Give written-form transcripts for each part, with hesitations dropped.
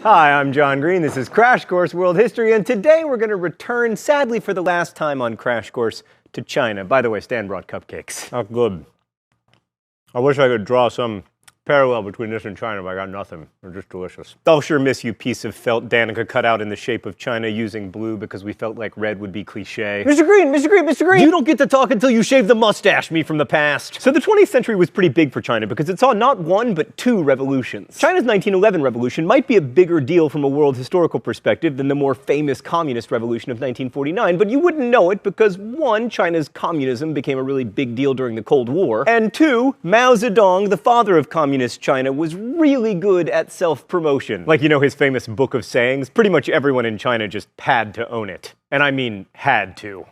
Hi, I'm John Green. This is Crash Course World History, and today we're going to return, sadly for the last time on Crash Course, to China. By the way, Stan brought cupcakes. Oh, good. I wish I could draw some parallel between this and China, but I got nothing. They're just delicious. I'll sure miss you, piece of felt Danica cut out in the shape of China using blue because we felt like red would be cliche. Mr. Green, Mr. Green, Mr. Green! You don't get to talk until you shave the mustache, me from the past. So the 20th century was pretty big for China because it saw not one, but two revolutions. China's 1911 revolution might be a bigger deal from a world historical perspective than the more famous communist revolution of 1949, but you wouldn't know it because one, China's communism became a really big deal during the Cold War, and two, Mao Zedong, the father of communist China, was really good at self-promotion. Like, you know, his famous book of sayings? Pretty much everyone in China just had to own it. And I mean, had to.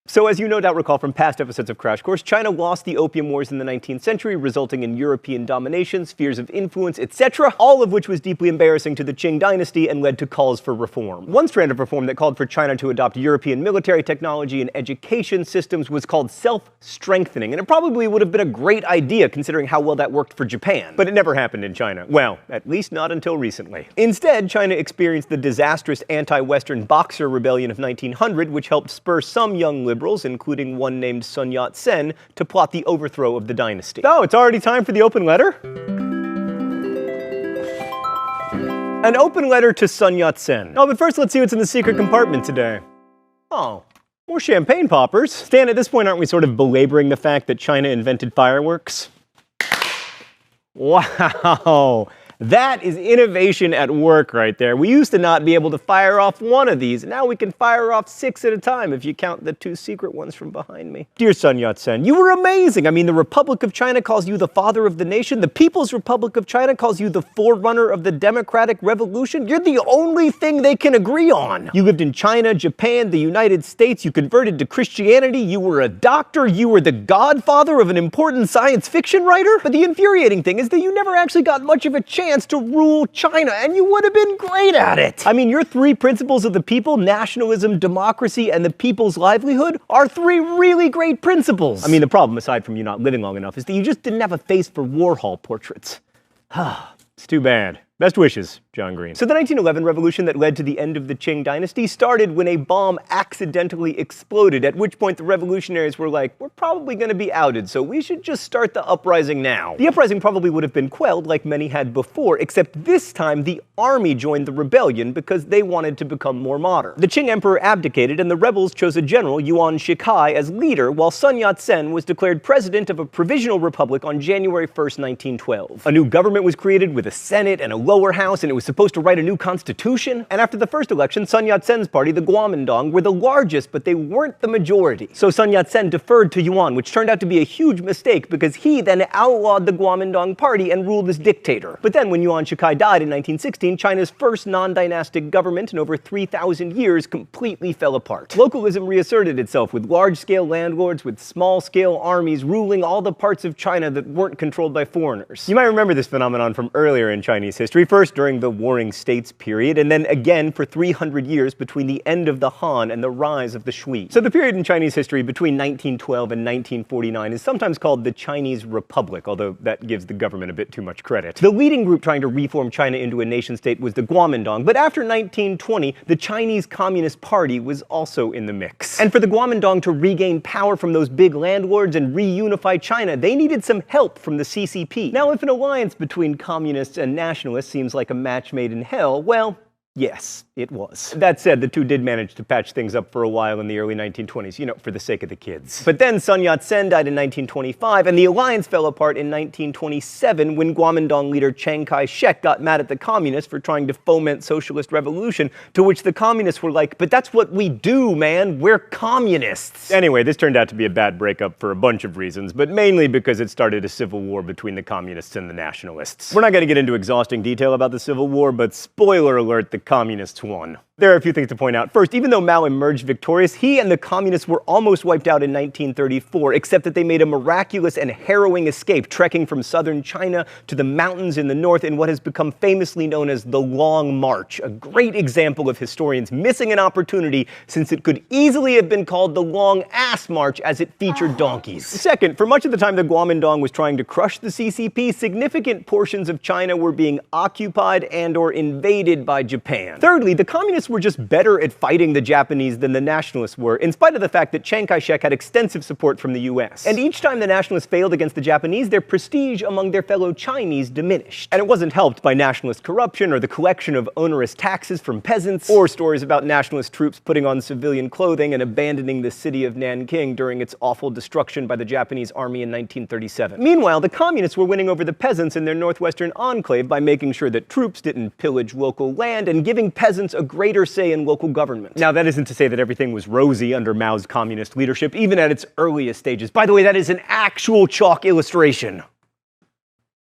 So as you no doubt recall from past episodes of Crash Course, China lost the Opium Wars in the 19th century, resulting in European domination, spheres of influence, etc., all of which was deeply embarrassing to the Qing dynasty and led to calls for reform. One strand of reform that called for China to adopt European military technology and education systems was called self-strengthening, and it probably would have been a great idea considering how well that worked for Japan. But it never happened in China. Well, at least not until recently. Instead, China experienced the disastrous anti-Western Boxer Rebellion of 1900, which helped spur some young liberals, including one named Sun Yat-sen, to plot the overthrow of the dynasty. Oh, it's already time for the open letter? An open letter to Sun Yat-sen. Oh, but first let's see what's in the secret compartment today. Oh, more champagne poppers. Stan, at this point, aren't we sort of belaboring the fact that China invented fireworks? Wow. That is innovation at work right there. We used to not be able to fire off one of these. Now we can fire off 6 at a time if you count the 2 secret ones from behind me. Dear Sun Yat-sen, you were amazing. I mean, the Republic of China calls you the father of the nation. The People's Republic of China calls you the forerunner of the democratic revolution. You're the only thing they can agree on. You lived in China, Japan, the United States. You converted to Christianity. You were a doctor. You were the godfather of an important science fiction writer. But the infuriating thing is that you never actually got much of a chance to rule China, and you would have been great at it. I mean, your 3 principles of the people, nationalism, democracy, and the people's livelihood, are 3 really great principles. I mean, the problem, aside from you not living long enough, is that you just didn't have a face for Warhol portraits. It's too bad. Best wishes, John Green. So the 1911 revolution that led to the end of the Qing dynasty started when a bomb accidentally exploded, at which point the revolutionaries were like, we're probably going to be outed, so we should just start the uprising now. The uprising probably would have been quelled like many had before, except this time the army joined the rebellion because they wanted to become more modern. The Qing emperor abdicated and the rebels chose a general, Yuan Shikai, as leader, while Sun Yat-sen was declared president of a provisional republic on January 1st, 1912. A new government was created with a senate and a lower house, and it was supposed to write a new constitution. And after the first election, Sun Yat-sen's party, the Kuomintang, were the largest, but they weren't the majority. So Sun Yat-sen deferred to Yuan, which turned out to be a huge mistake because he then outlawed the Kuomintang party and ruled as dictator. But then when Yuan Shikai died in 1916, China's first non-dynastic government in over 3,000 years completely fell apart. Localism reasserted itself with large-scale landlords with small-scale armies ruling all the parts of China that weren't controlled by foreigners. You might remember this phenomenon from earlier in Chinese history. First during the Warring States period, and then again for 300 years between the end of the Han and the rise of the Shui. So the period in Chinese history between 1912 and 1949 is sometimes called the Chinese Republic, although that gives the government a bit too much credit. The leading group trying to reform China into a nation-state was the Kuomintang, but after 1920, the Chinese Communist Party was also in the mix. And for the Kuomintang to regain power from those big landlords and reunify China, they needed some help from the CCP. Now, if an alliance between communists and nationalists seems like a match made in hell, well, yes, it was. That said, the two did manage to patch things up for a while in the early 1920s, you know, for the sake of the kids. But then Sun Yat-sen died in 1925, and the alliance fell apart in 1927 when Kuomintang leader Chiang Kai-shek got mad at the communists for trying to foment socialist revolution, to which the communists were like, but that's what we do, man, we're communists. Anyway, this turned out to be a bad breakup for a bunch of reasons, but mainly because it started a civil war between the communists and the nationalists. We're not going to get into exhausting detail about the Civil War, but spoiler alert, the communists won. There are a few things to point out. First, even though Mao emerged victorious, he and the communists were almost wiped out in 1934, except that they made a miraculous and harrowing escape, trekking from southern China to the mountains in the north in what has become famously known as the Long March, a great example of historians missing an opportunity since it could easily have been called the Long Ass March as it featured donkeys. Second, for much of the time the Kuomintang was trying to crush the CCP, significant portions of China were being occupied and/or invaded by Japan. Thirdly, the communists were just better at fighting the Japanese than the nationalists were, in spite of the fact that Chiang Kai-shek had extensive support from the US. And each time the nationalists failed against the Japanese, their prestige among their fellow Chinese diminished. And it wasn't helped by nationalist corruption or the collection of onerous taxes from peasants, or stories about nationalist troops putting on civilian clothing and abandoning the city of Nanking during its awful destruction by the Japanese army in 1937. Meanwhile, the communists were winning over the peasants in their northwestern enclave by making sure that troops didn't pillage local land and giving peasants a greater say in local government. Now, that isn't to say that everything was rosy under Mao's communist leadership, even at its earliest stages. By the way, that is an actual chalk illustration.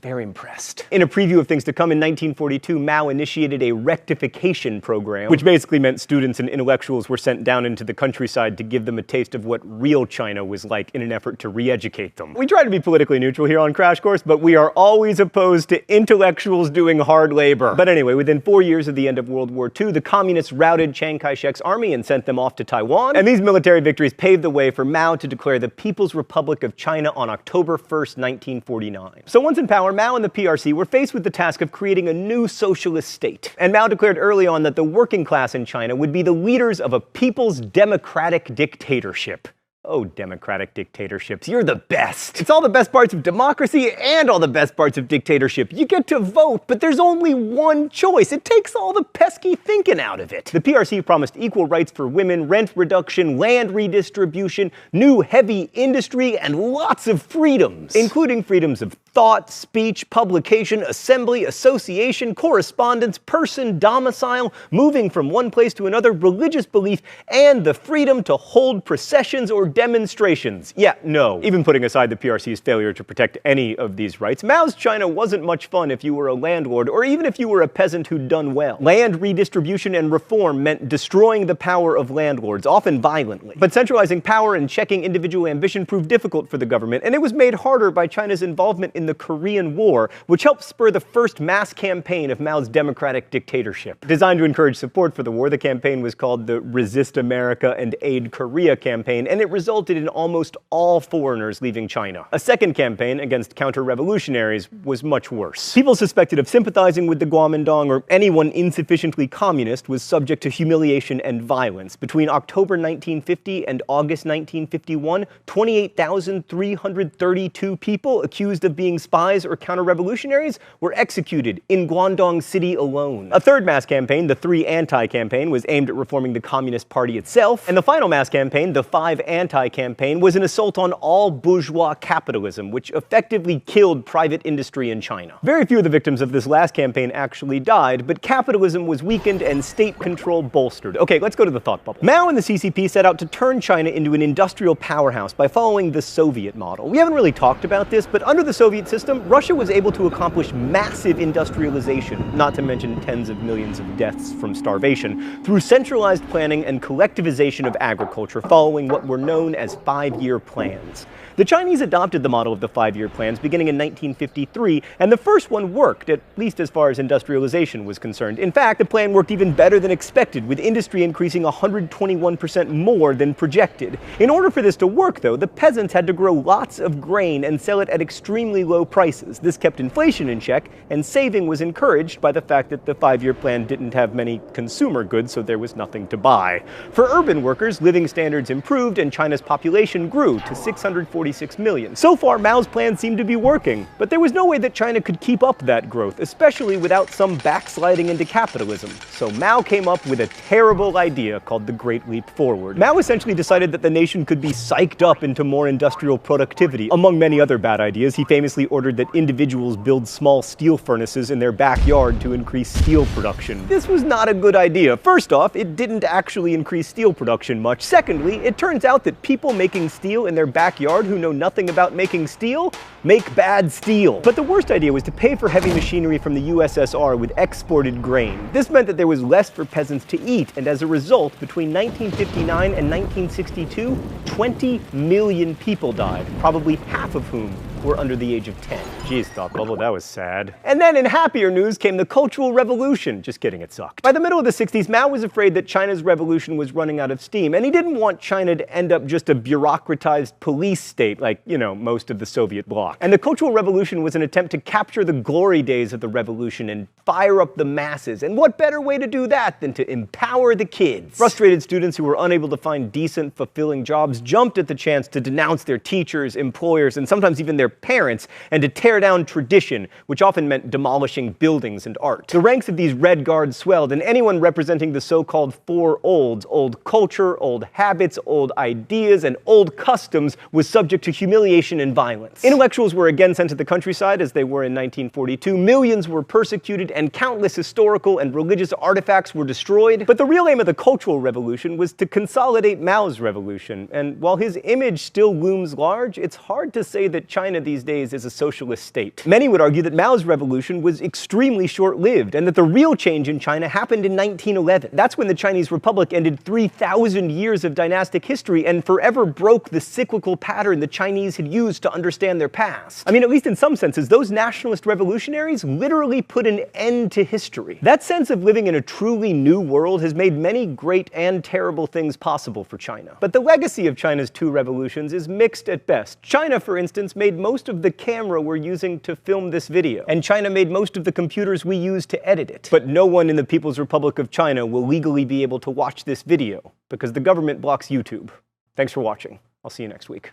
Very impressed. In a preview of things to come, in 1942, Mao initiated a rectification program, which basically meant students and intellectuals were sent down into the countryside to give them a taste of what real China was like in an effort to re-educate them. We try to be politically neutral here on Crash Course, but we are always opposed to intellectuals doing hard labor. But anyway, within 4 years of the end of World War II, the communists routed Chiang Kai-shek's army and sent them off to Taiwan, and these military victories paved the way for Mao to declare the People's Republic of China on October 1st, 1949. So once in power, Mao and the PRC were faced with the task of creating a new socialist state. And Mao declared early on that the working class in China would be the leaders of a people's democratic dictatorship. Oh, democratic dictatorships, you're the best. It's all the best parts of democracy and all the best parts of dictatorship. You get to vote, but there's only one choice. It takes all the pesky thinking out of it. The PRC promised equal rights for women, rent reduction, land redistribution, new heavy industry, and lots of freedoms, including freedoms of thought, speech, publication, assembly, association, correspondence, person, domicile, moving from one place to another, religious belief, and the freedom to hold processions or demonstrations. Yeah, no. Even putting aside the PRC's failure to protect any of these rights, Mao's China wasn't much fun if you were a landlord, or even if you were a peasant who'd done well. Land redistribution and reform meant destroying the power of landlords, often violently. But centralizing power and checking individual ambition proved difficult for the government, and it was made harder by China's involvement in the Korean War, which helped spur the first mass campaign of Mao's democratic dictatorship. Designed to encourage support for the war, the campaign was called the Resist America and Aid Korea campaign, and it resulted in almost all foreigners leaving China. A second campaign against counter-revolutionaries was much worse. People suspected of sympathizing with the Kuomintang or anyone insufficiently communist was subject to humiliation and violence. Between October 1950 and August 1951, 28,332 people accused of being spies or counter-revolutionaries were executed in Guangdong City alone. A third mass campaign, the 3 Anti campaign, was aimed at reforming the Communist Party itself, and the final mass campaign, the 5 Anti campaign, was an assault on all bourgeois capitalism, which effectively killed private industry in China. Very few of the victims of this last campaign actually died, but capitalism was weakened and state control bolstered. Okay, let's go to the thought bubble. Mao and the CCP set out to turn China into an industrial powerhouse by following the Soviet model. We haven't really talked about this, but under the Soviet system, Russia was able to accomplish massive industrialization, not to mention tens of millions of deaths from starvation, through centralized planning and collectivization of agriculture following what were known as 5-year plans. The Chinese adopted the model of the 5-year plans beginning in 1953, and the first one worked, at least as far as industrialization was concerned. In fact, the plan worked even better than expected, with industry increasing 121% more than projected. In order for this to work, though, the peasants had to grow lots of grain and sell it at extremely low prices. This kept inflation in check, and saving was encouraged by the fact that the 5-year plan didn't have many consumer goods, so there was nothing to buy. For urban workers, living standards improved, and China's population grew to 646 million. So far, Mao's plan seemed to be working, but there was no way that China could keep up that growth, especially without some backsliding into capitalism. So Mao came up with a terrible idea called the Great Leap Forward. Mao essentially decided that the nation could be psyched up into more industrial productivity. Among many other bad ideas, he famously famously ordered that individuals build small steel furnaces in their backyard to increase steel production. This was not a good idea. First off, it didn't actually increase steel production much. Secondly, it turns out that people making steel in their backyard who know nothing about making steel make bad steel. But the worst idea was to pay for heavy machinery from the USSR with exported grain. This meant that there was less for peasants to eat, and as a result, between 1959 and 1962, 20 million people died, probably half of whom were under the age of 10. Jeez, Thought Bubble, that was sad. And then in happier news came the Cultural Revolution. Just kidding, it sucked. By the middle of the 60s, Mao was afraid that China's revolution was running out of steam, and he didn't want China to end up just a bureaucratized police state like, you know, most of the Soviet bloc. And the Cultural Revolution was an attempt to capture the glory days of the revolution and fire up the masses. And what better way to do that than to empower the kids? Frustrated students who were unable to find decent, fulfilling jobs jumped at the chance to denounce their teachers, employers, and sometimes even their parents, and to tear down tradition, which often meant demolishing buildings and art. The ranks of these Red Guards swelled, and anyone representing the so-called four olds, old culture, old habits, old ideas, and old customs, was subject to humiliation and violence. Intellectuals were again sent to the countryside, as they were in 1942, millions were persecuted, and countless historical and religious artifacts were destroyed. But the real aim of the Cultural Revolution was to consolidate Mao's revolution, and while his image still looms large, it's hard to say that China these days is a socialist state. Many would argue that Mao's revolution was extremely short-lived, and that the real change in China happened in 1911. That's when the Chinese Republic ended 3,000 years of dynastic history and forever broke the cyclical pattern the Chinese had used to understand their past. I mean, at least in some senses, those nationalist revolutionaries literally put an end to history. That sense of living in a truly new world has made many great and terrible things possible for China. But the legacy of China's two revolutions is mixed at best. China, for instance, made most of the camera we're using to film this video, and China made most of the computers we use to edit it. But no one in the People's Republic of China will legally be able to watch this video, because the government blocks YouTube. Thanks for watching. I'll see you next week.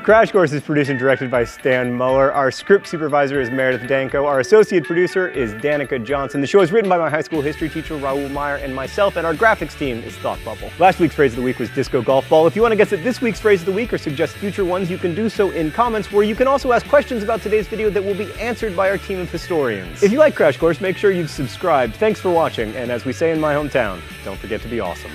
Crash Course is produced and directed by Stan Muller. Our script supervisor is Meredith Danko. Our associate producer is Danica Johnson. The show is written by my high school history teacher, Raoul Meyer, and myself, and our graphics team is Thought Bubble. Last week's phrase of the week was disco golf ball. If you want to guess at this week's phrase of the week or suggest future ones, you can do so in comments, where you can also ask questions about today's video that will be answered by our team of historians. If you like Crash Course, make sure you've subscribed. Thanks for watching, and as we say in my hometown, don't forget to be awesome.